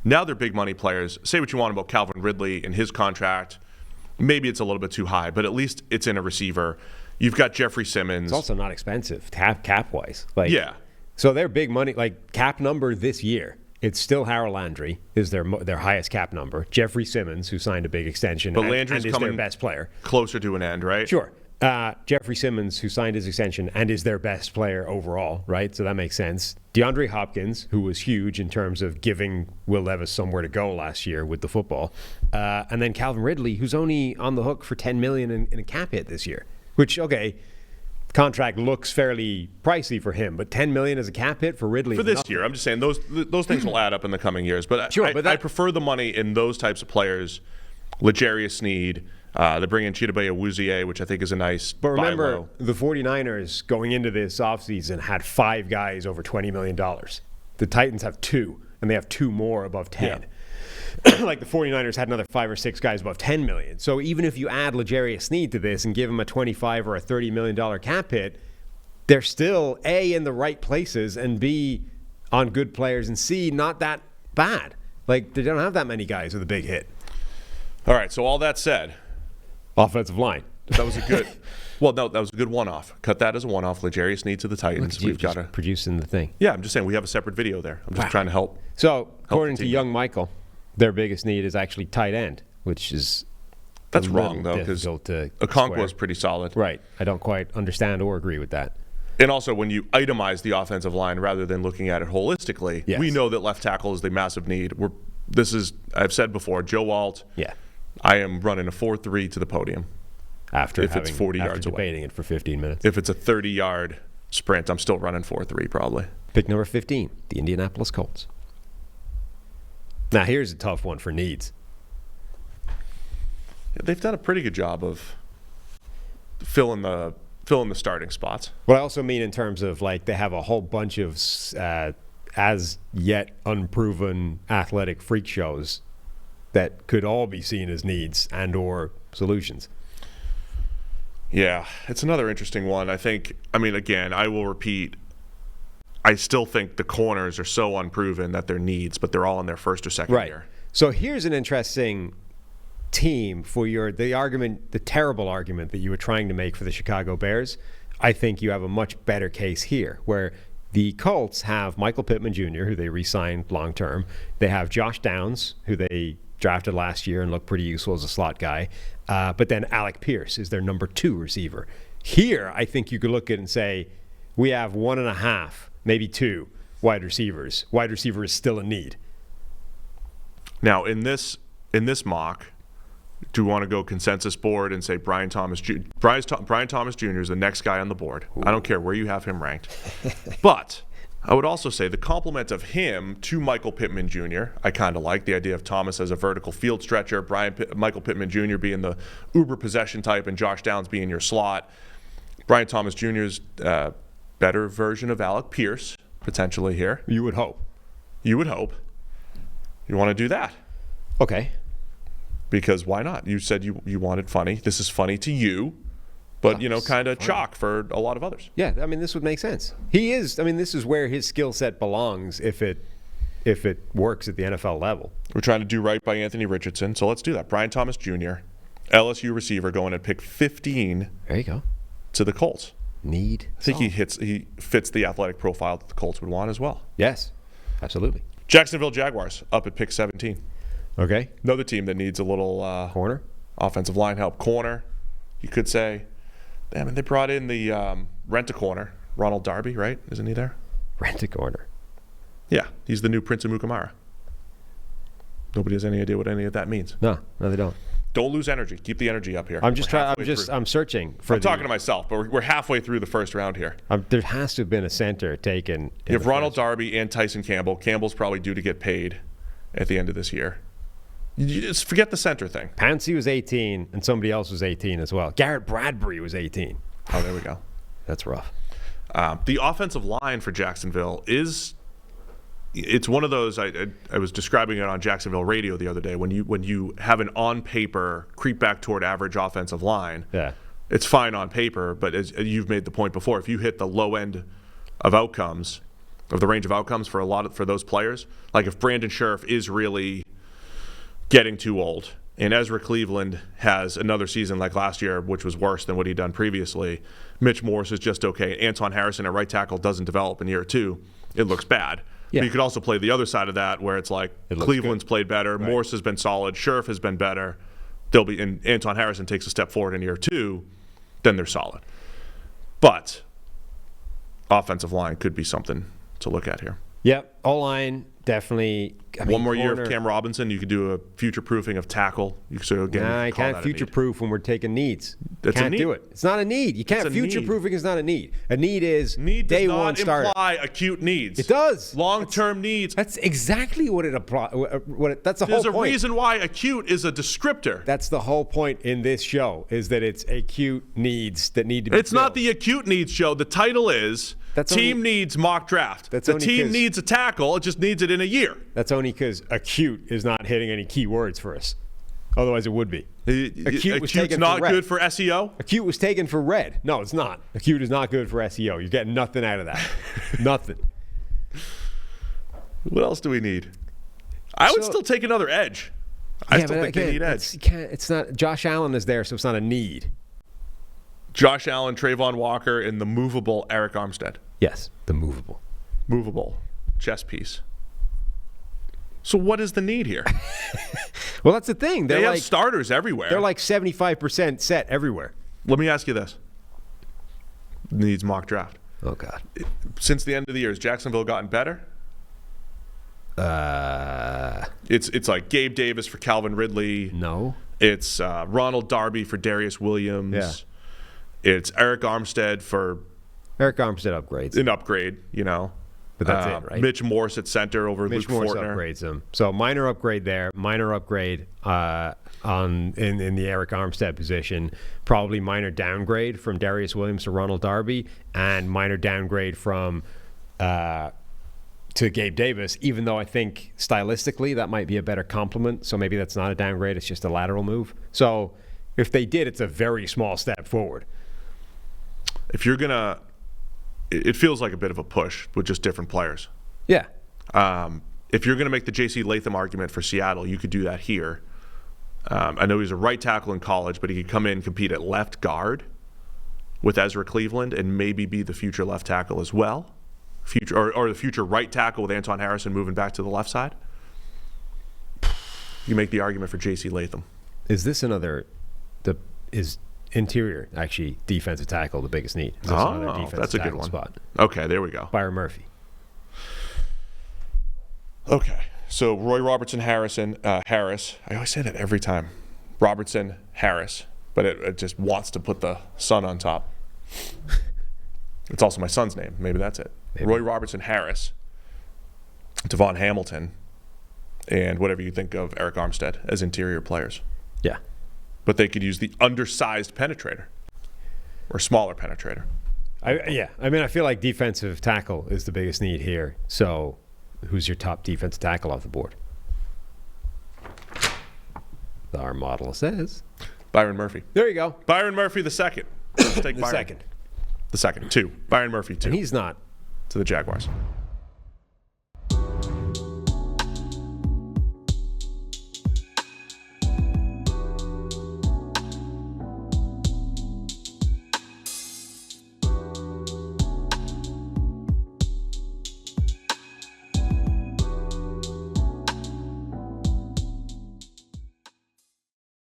Now they're big money players. Say what you want about Calvin Ridley and his contract. Maybe it's a little bit too high, but at least it's in a receiver. You've got Jeffrey Simmons. It's also not expensive cap-wise. Yeah. So they're big money. Like, cap number this year, it's still Harold Landry is their highest cap number. Jeffrey Simmons, who signed a big extension, but Landry's and is their best player. Closer to an end, right? Sure. Jeffrey Simmons, who signed his extension and is their best player overall, right? So that makes sense. DeAndre Hopkins, who was huge in terms of giving Will Levis somewhere to go last year with the football. And then Calvin Ridley, who's only on the hook for $10 million in a cap hit this year. Which, okay, contract looks fairly pricey for him, but $10 million as a cap hit for Ridley for this year. I'm just saying those things will add up in the coming years. But sure, I prefer the money in those types of players. L'Jarius Sneed. They bring in Chidobe Awuzie, which I think is a nice But remember, the 49ers going into this offseason had 5 guys over $20 million. The Titans have 2, and they have 2 more above 10. Yeah. Like the 49ers had another 5 or 6 guys above $10 million. So even if you add L'Jarius Sneed to this and give him a $25 or a $30 million cap hit, they're still A, in the right places, and B, on good players, and C, not that bad. Like, they don't have that many guys with a big hit. All right, so all that said, offensive line. That was a good well, no, that was a good one-off. Cut that as a one-off. L'Jarius Sneed to the Titans. We've got to producing the thing. Yeah, I'm just saying we have a separate video there. I'm just trying to help. So, according to Young Michael, their biggest need is actually tight end, which is that's wrong though, because Okonkwo is pretty solid. Right. I don't quite understand or agree with that. And also, when you itemize the offensive line rather than looking at it holistically, yes. We know that left tackle is the massive need. I've said before, Joe Alt. Yeah. I am running a 4-3 to the podium. After it's 40 yards away. Debating it for 15 minutes. If it's a 30-yard sprint, I'm still running 4-3 probably. Pick number 15, the Indianapolis Colts. Now, here's a tough one for needs. Yeah, they've done a pretty good job of filling the starting spots. What I also mean in terms of, like, they have a whole bunch of as yet unproven athletic freak shows that could all be seen as needs and or solutions. Yeah, it's another interesting one. Again, I will repeat, I still think the corners are so unproven that they're needs, but they're all in their first or second year. So here's an interesting team for the terrible argument that you were trying to make for the Chicago Bears. I think you have a much better case here, where the Colts have Michael Pittman Jr., who they re-signed long-term. They have Josh Downs, who they drafted last year and looked pretty useful as a slot guy. But then Alec Pierce is their number 2 receiver. Here, I think you could look at it and say, we have 1.5, maybe 2 wide receivers. Wide receiver is still a need. Now, in this mock, do you want to go consensus board and say Brian Thomas Jr. is the next guy on the board? Ooh. I don't care where you have him ranked. But I would also say the compliment of him to Michael Pittman Jr. I kind of like the idea of Thomas as a vertical field stretcher, Michael Pittman Jr. being the uber possession type, and Josh Downs being your slot. Brian Thomas Jr.'s better version of Alec Pierce, potentially here. You would hope. You would hope. You want to do that? Okay. Because why not? You said you wanted funny. This is funny to you. But, kind of chalk for a lot of others. Yeah, this would make sense. He is, this is where his skill set belongs if it works at the NFL level. We're trying to do right by Anthony Richardson, so let's do that. Brian Thomas Jr., LSU receiver, going at pick 15. There you go. To the Colts. I think he fits the athletic profile that the Colts would want as well. Yes, absolutely. Jacksonville Jaguars up at pick 17. Okay. Another team that needs a little corner, offensive line help. Corner, you could say. They brought in the rent-a-corner, Ronald Darby, right? Isn't he there? Rent-a-corner. Yeah, he's the new Prince of Mukamara. Nobody has any idea what any of that means. No, they don't. Don't lose energy. Keep the energy up here. I'm searching for. I'm talking to myself, but we're halfway through the first round here. There has to have been a center taken. You have Ronald Darby and Tyson Campbell. Campbell's probably due to get paid at the end of this year. You just forget the center thing. Pouncey was 18, and somebody else was 18 as well. Garrett Bradbury was 18. Oh, there we go. That's rough. The offensive line for Jacksonville it's one of those, I was describing it on Jacksonville radio the other day, when you have an on-paper creep back toward average offensive line, yeah, it's fine on paper, but as you've made the point before, if you hit the low end of outcomes, of the range of outcomes for those players. Like if Brandon Scherff is really getting too old, and Ezra Cleveland has another season like last year, which was worse than what he'd done previously. Mitch Morse is just okay. Anton Harrison at right tackle doesn't develop in year 2. It looks bad. Yeah. But you could also play the other side of that where it's like Cleveland's played better, right. Morse has been solid, Scherff has been better. And Anton Harrison takes a step forward in year 2, then they're solid. But offensive line could be something to look at here. Yep, O-line definitely. One more year of Cam Robinson, you could do a future-proofing of tackle. You could again. Nah, you can't future-proof when we're taking needs. Can't do it. It's not a need. You can't. Future-proofing is not a need. A need is day one starter. Does not imply acute needs. It does. Long-term needs. That's exactly what it applies. That's the whole point. There's a reason why acute is a descriptor. That's the whole point in this show, is that it's acute needs that need to be It's filled. not the acute needs show. The title is Team Needs Mock Draft. The team needs a tackle. It just needs it in a year. That's only because acute is not hitting any key words for us. Otherwise, it would be. Acute's not good for SEO? Acute was taken for red. No, it's not. Acute is not good for SEO. You're getting nothing out of that. Nothing. What else do we need? I would still take another edge. I still think they need edge. It's not. Josh Allen is there, so it's not a need. Josh Allen, Trayvon Walker, and the movable Eric Armstead. Yes, the movable chess piece. So what is the need here? Well, that's the thing. They have starters everywhere. They're like 75% set everywhere. Let me ask you this. Needs mock draft. Oh, God. Since the end of the year, has Jacksonville gotten better? It's like Gabe Davis for Calvin Ridley. No. It's Ronald Darby for Darius Williams. Yeah. It's Eric Armstead for... Eric Armstead upgrades. An upgrade, you know. But that's it, right? Mitch Morse at center over Luke Fortner. Mitch Morse upgrades him. So minor upgrade there, minor upgrade in the Eric Armstead position, probably minor downgrade from Darius Williams to Ronald Darby, and minor downgrade from to Gabe Davis, even though I think stylistically that might be a better compliment. So maybe that's not a downgrade, it's just a lateral move. So if they did, it's a very small step forward. If you're going to... It feels like a bit of a push with just different players. Yeah. If you're going to make the J.C. Latham argument for Seattle, you could do that here. I know he's a right tackle in college, but he could come in and compete at left guard with Ezra Cleveland and maybe be the future left tackle as well. Or the future right tackle with Anton Harrison moving back to the left side. You make the argument for J.C. Latham. Is this is interior, actually, defensive tackle, the biggest need? That's a good one. Spot. Okay, there we go. Byron Murphy. Okay, so Roy Robertson, Harris. I always say that every time. Robertson, Harris, but it just wants to put the son on top. It's also my son's name. Maybe that's it. Maybe. Roy Robertson, Harris, Devon Hamilton, and whatever you think of Eric Armstead as interior players. Yeah. But they could use the undersized penetrator or smaller penetrator. I feel like defensive tackle is the biggest need here. So who's your top defensive tackle off the board? Our model says Byron Murphy. There you go. Byron Murphy the second. Let's take The second. The second. 2. Byron Murphy 2. And he's not. To the Jaguars.